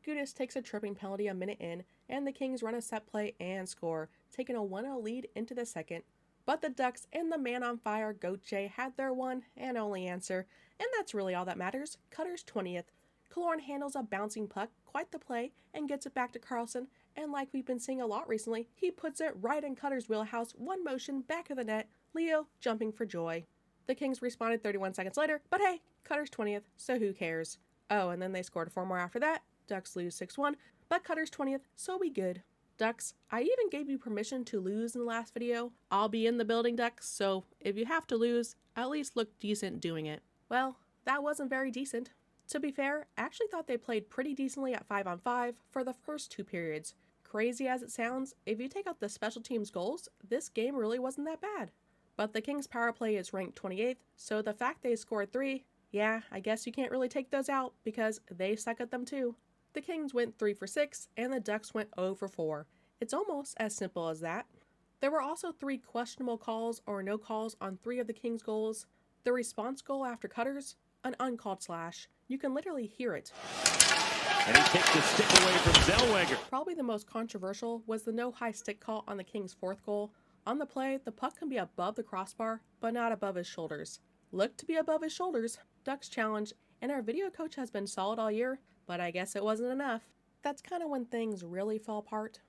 Gudas takes a tripping penalty a minute in, and the Kings run a set play and score, taking a 1-0 lead into the second. But the Ducks and the man on fire, Gauthier, had their one and only answer, and that's really all that matters. Cutter's 20th. Killorn handles a bouncing puck, quite the play, and gets it back to Carlson, and like we've been seeing a lot recently, he puts it right in Cutter's wheelhouse, one motion, back of the net, Leo jumping for joy. The Kings responded 31 seconds later, but hey, Cutter's 20th, so who cares? Oh, and then they scored 4 more after that. Ducks lose 6-1, but Cutter's 20th, so we good. Ducks, I even gave you permission to lose in the last video. I'll be in the building, Ducks, so if you have to lose, at least look decent doing it. Well, that wasn't very decent. To be fair, I actually thought they played pretty decently at 5-on-5 for the first 2 periods. Crazy as it sounds, if you take out the special teams goals, this game really wasn't that bad. But the Kings' power play is ranked 28th, so the fact they scored 3, yeah, I guess you can't really take those out because they suck at them too. The Kings went 3 for 6, and the Ducks went 0 for 4. It's almost as simple as that. There were also 3 questionable calls or no calls on 3 of the Kings' goals. The response goal after Cutters, an uncalled slash. You can literally hear it. And he takes the stick away from Zellweger. Probably the most controversial was the no high stick call on the Kings' 4th goal. On the play, the puck can be above the crossbar, but not above his shoulders. Looked to be above his shoulders. Ducks challenge, and our video coach has been solid all year, but I guess it wasn't enough. That's kind of when things really fall apart.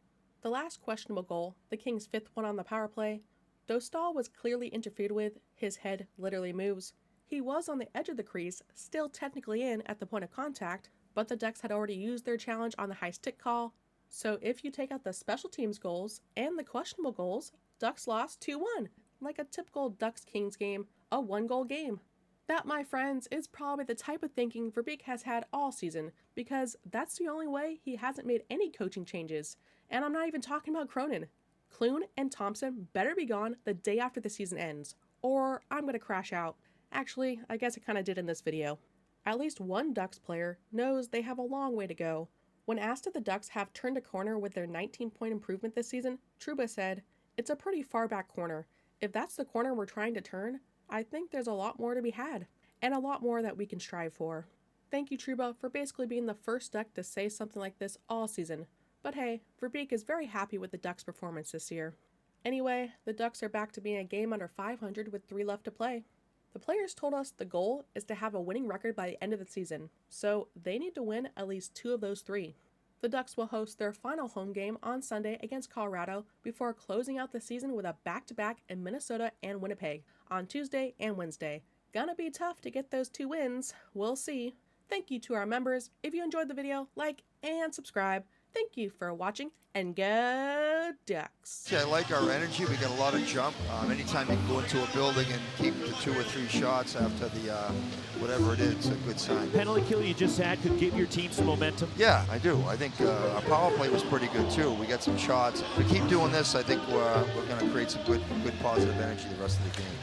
The last questionable goal, the Kings' 5th one on the power play, Dostal was clearly interfered with. His head literally moves. He was on the edge of the crease, still technically in at the point of contact, but the Ducks had already used their challenge on the high stick call. So if you take out the special teams goals and the questionable goals, Ducks lost 2-1. Like a typical Ducks-Kings game, a 1-goal game. That, my friends, is probably the type of thinking Verbeek has had all season, because that's the only way he hasn't made any coaching changes. And I'm not even talking about Cronin. Clune and Thompson better be gone the day after the season ends, or I'm going to crash out. Actually, I guess I kind of did in this video. At least one Ducks player knows they have a long way to go. When asked if the Ducks have turned a corner with their 19-point improvement this season, Trouba said, "It's a pretty far back corner. If that's the corner we're trying to turn, I think there's a lot more to be had, and a lot more that we can strive for." Thank you, Trouba, for basically being the first Duck to say something like this all season. But hey, Verbeek is very happy with the Ducks' performance this year. Anyway, the Ducks are back to being a game under 500 with 3 left to play. The players told us the goal is to have a winning record by the end of the season, so they need to win at least 2 of those 3. The Ducks will host their final home game on Sunday against Colorado before closing out the season with a back-to-back in Minnesota and Winnipeg on Tuesday and Wednesday. Gonna be tough to get those 2 wins. We'll see. Thank you to our members. If you enjoyed the video, like and subscribe. Thank you for watching, and go Ducks. I like our energy. We got a lot of jump. Anytime you can go into a building and keep the 2 or 3 shots after the whatever it is, it's a good sign. Penalty kill you just had could give your team some momentum. Yeah, I do. I think our power play was pretty good too. We got some shots. If we keep doing this, I think we're going to create some good positive energy the rest of the game.